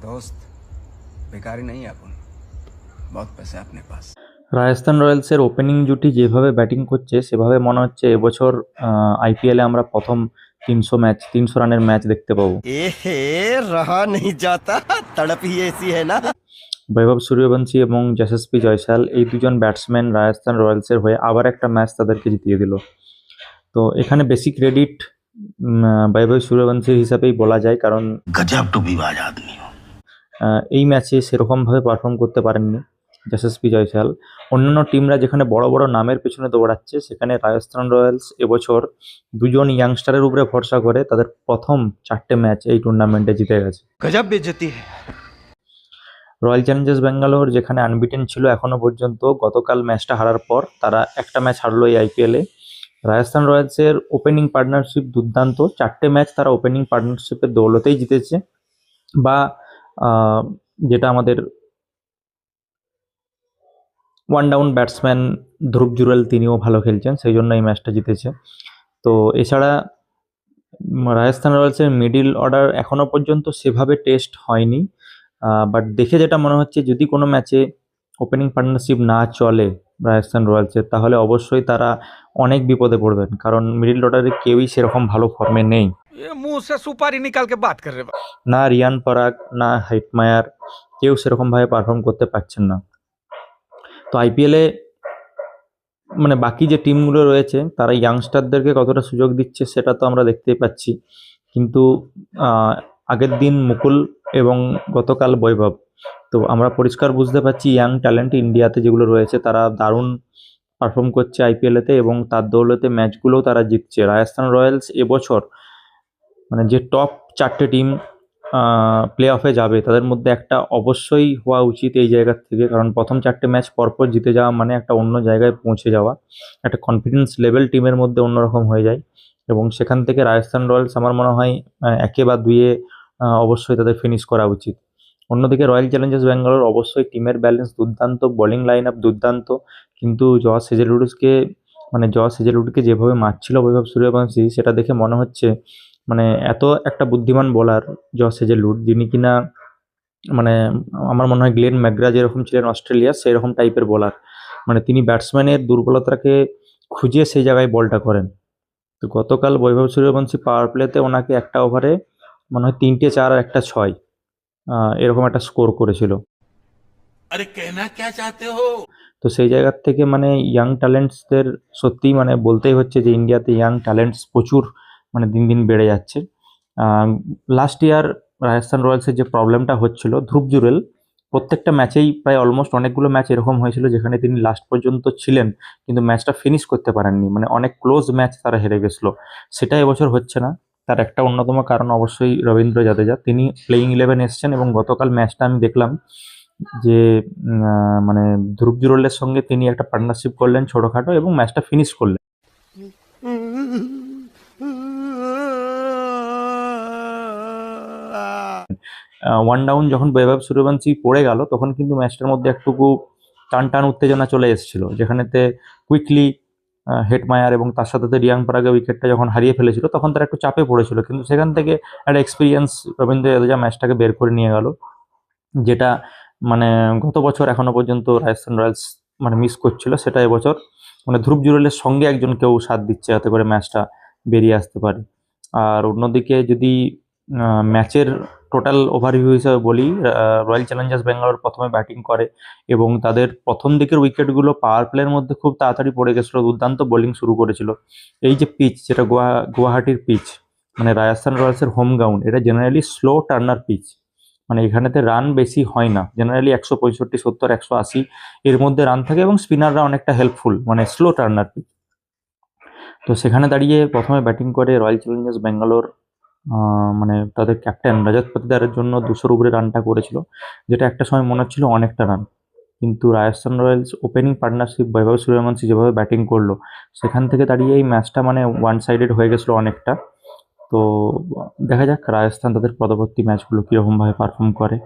दोस्त बेकारी नहीं है अपन, बहुत पैसे है अपने पास। রাজস্থান রয়্যালসের ওপেনিং জুটি যেভাবে ব্যাটিং করছে সেভাবে মনে হচ্ছে এবছর আইপিএলে আমরা প্রথম 300 রানের ম্যাচ দেখতে পাবো। এহে রহা नहीं जाता तड़प ही ऐसी है ना। বৈভব সূর্যবংশী এবং যশস্বী জয়সওয়াল এই দুজন ব্যাটসম্যান রাজস্থান রয়্যালসের হয়ে আবার একটা ম্যাচ তাদেরকে জিতিয়ে দিল। তো এখানে বেশি ক্রেডিট বৈভব সূর্যবংশীর হিসাবেই বলা যায়, কারণ गजब टूबीबाज आदमी हो। এই ম্যাচে সেরকমভাবে পারফর্ম করতে পারেননি যশস্বী জয়সওয়াল। অন্যান্য টিমরা যেখানে বড় বড় নামের পেছনে দৌড়াচ্ছে, সেখানে রাজস্থান রয়্যালস এবছর দুজন ইয়াংস্টারের উপরে ভরসা করে তাদের প্রথম 4টে ম্যাচ এই টুর্নামেন্টে জিতে গেছে। गजब बेइज्जती है। রয়্যাল চ্যালেঞ্জার্স ব্যাঙ্গালোর যেখানে আনবিটেন ছিল এখনো পর্যন্ত, গতকাল ম্যাচটা হারার পর তারা একটা ম্যাচ হারলো এই আইপিএলে। রাজস্থান রয়্যালসের ওপেনিং পার্টনারশিপ দুর্দান্ত, 4টে ম্যাচ তারা ওপেনিং পার্টনারশিপের দৌলতেই জিতেছে, বা যেটা আমাদের ওয়ান ডাউন ব্যাটসম্যান ধ্রুব জুরেল তিনিও ভালো খেলছেন, সেই জন্য এই ম্যাচটা জিতেছে। তো এছাড়া রাজস্থান রয়্যালসের মিডিল অর্ডার এখনো পর্যন্ত সেভাবে টেস্ট হয়নি, বাট দেখে যেটা মনে হচ্ছে যদি কোনো ম্যাচে ওপেনিং পার্টনারশিপ না চলে রাজস্থান রয়্যালসের, তাহলে অবশ্যই তারা অনেক বিপদে পড়বেন, কারণ মিডিল অর্ডারে কেউই সেরকম ভালো ফর্মে নেই। ये मुंह से सुपारी निकाल के बात कर रहे हैं। না রিয়ান পরাগ না হেটমায়ার, কেউ সেরকমভাবে পারফর্ম করতে পারছেন না। তো আইপিএলে মানে বাকি যে টিমগুলো রয়েছে তারা ইয়াংস্টারদেরকে কতটা সুযোগ দিচ্ছে সেটা তো আমরা দেখতেই পাচ্ছি, কিন্তু আগের দিন মুকুল এবং গতকাল বৈভব, তো আমরা পরিষ্কার বুঝতে পারছি ইয়াং ট্যালেন্ট ইন্ডিয়াতে যেগুলো রয়েছে তারা দারুণ পারফর্ম করছে আইপিএলেতে, এবং তার দৌলতে ম্যাচগুলোও তারা জিতছে। রাজস্থান রয়্যালস এবছর মানে যে টপ 4টে টিম প্লে অফে যাবে তাদের মধ্যে একটা অবশ্যই হওয়া উচিত এই জায়গা থেকে, কারণ প্রথম 4টে ম্যাচ পরপর জিতে যাওয়া মানে একটা অন্য জায়গায় পৌঁছে যাওয়া, একটা কনফিডেন্স লেভেল টিমের মধ্যে অন্যরকম হয়ে যায়, এবং সেখান থেকে রাজস্থান রয়্যালস আমার মনে হয় 1 বা 2-এ অবশ্যই তাদের ফিনিশ করা উচিত। অন্যদিকে রয়্যাল চ্যালেঞ্জার্স ব্যাঙ্গালোর অবশ্যই টিমের ব্যালেন্স দুর্দান্ত, বোলিং লাইন আপ দুর্দান্ত, কিন্তু জস হেজেলউডকে যেভাবে মারছিল বৈভব সূর্যবংশী, সেটা দেখে মনে হচ্ছে মানে এত একটা বুদ্ধিমান বোলার জস হেজেলউড, যিনি কিনা মানে আমার মনে হয় গ্লেন ম্যাকগ্রা যেরকম ছিলেন অস্ট্রেলিয়া, সেরকম টাইপের বোলার, মানে তিনি ব্যাটসম্যানের দুর্বলতাকে খুঁজে সেই জায়গায় বলটা করেন। তো গতকাল বৈভব সূর্যবংশী পাওয়ার প্লেতে ওনাকে একটা ওভারে মনে হয় 3টে 4 আর একটা 6 এরকম একটা স্কোর করেছিল। अरे कहना क्या चाहते हो। তো সেই জায়গার থেকে মানে ইয়াং ট্যালেন্টসদের সত্যিই মানে বলতেই হচ্ছে যে ইন্ডিয়াতে ইয়াং ট্যালেন্টস প্রচুর মানে দিন দিন বেড়ে যাচ্ছে। লাস্ট ইয়ার রাজস্থান রয়্যালসের যে প্রবলেমটা হচ্ছিল, ধ্রুব জুরেল প্রত্যেকটা ম্যাচেই প্রায় অলমোস্ট অনেকগুলো ম্যাচ এরকম হয়েছিল যেখানে তিনি লাস্ট পর্যন্ত ছিলেন কিন্তু ম্যাচটা ফিনিশ করতে পারেননি, মানে অনেক ক্লোজ ম্যাচ তারা হেরে গেছিলো। সেটা এবছর হচ্ছে না, তার একটা অন্যতম কারণ অবশ্যই রবীন্দ্র জাদেজা, তিনি প্লেইং 11 এসছেন, এবং গতকাল ম্যাচটা আমি দেখলাম যে মানে ধ্রুব জুরেলের সঙ্গে তিনি একটা পার্টনারশিপ করলেন ছোটখাটো এবং ম্যাচটা ফিনিশ করলেন। ওয়ান ডাউন যখন বৈভব সূর্যবংশী পড়ে গেল তখন কিন্তু ম্যাচটার মধ্যে একটুকু টান টান উত্তেজনা চলে এসেছিল, যেখানেতে কুইকলি হেটমায়ার এবং তার সাথে রিয়াং পরাগের উইকেটটা যখন হারিয়ে ফেলেছিল তখন তারা একটু চাপে পড়েছিল, কিন্তু সেখান থেকে একটা এক্সপিরিয়েন্স রবীন্দ্র জাদেজা ম্যাচটাকে বের করে নিয়ে গেল, যেটা মানে গত বছর এখনো পর্যন্ত রাজস্থান রয়্যালস মানে মিস করছিল, সেটা এবছর মানে ধ্রুব জুরেলের সঙ্গে একজন কেউ সাথ দিচ্ছে যাতে করে ম্যাচটা বেরিয়ে আসতে পারে। আর অন্যদিকে যদি ম্যাচের টোটাল ওভারভিউ হিসাবে বলি, রয়্যাল চ্যালেঞ্জার্স ব্যাঙ্গালোর প্রথমে ব্যাটিং করে এবং তাদের প্রথম দিকের উইকেটগুলো পাওয়ার প্লের মধ্যে খুব তাড়াতাড়ি পড়ে গেছিলো, দুর্দান্ত বোলিং শুরু করেছিল। এই যে পিচ, যেটা গুয়াহাটির পিচ, মানে রাজস্থান রয়্যালসের হোম গ্রাউন্ড, এটা জেনারেলি স্লো টার্নার পিচ, মানে এখানেতে রান বেশি হয় না, জেনারেলি 165, 70, 180 এর মধ্যে রান থাকে, এবং স্পিনাররা অনেকটা হেল্পফুল, মানে স্লো টার্নার পিচ। তো সেখানে দাঁড়িয়ে প্রথমে ব্যাটিং করে রয়্যাল চ্যালেঞ্জার্স ব্যাঙ্গালোর মানে তাদের ক্যাপ্টেন রজত পাটিদারের জন্য 200-র উপরে রানটা করেছিল, যেটা একটা সময় মনে হচ্ছিল অনেকটা রান, কিন্তু রাজস্থান রয়্যালস ওপেনিং পার্টনারশিপ বৈভব সূর্যবংশী যেভাবে ব্যাটিং করলো, সেখান থেকে দাঁড়িয়ে এই ম্যাচটা মানে ওয়ান সাইডেড হয়ে গেছিলো অনেকটা। তো দেখা যাক রাজস্থান তাদের পরবর্তী ম্যাচগুলো কীরকমভাবে পারফর্ম করে।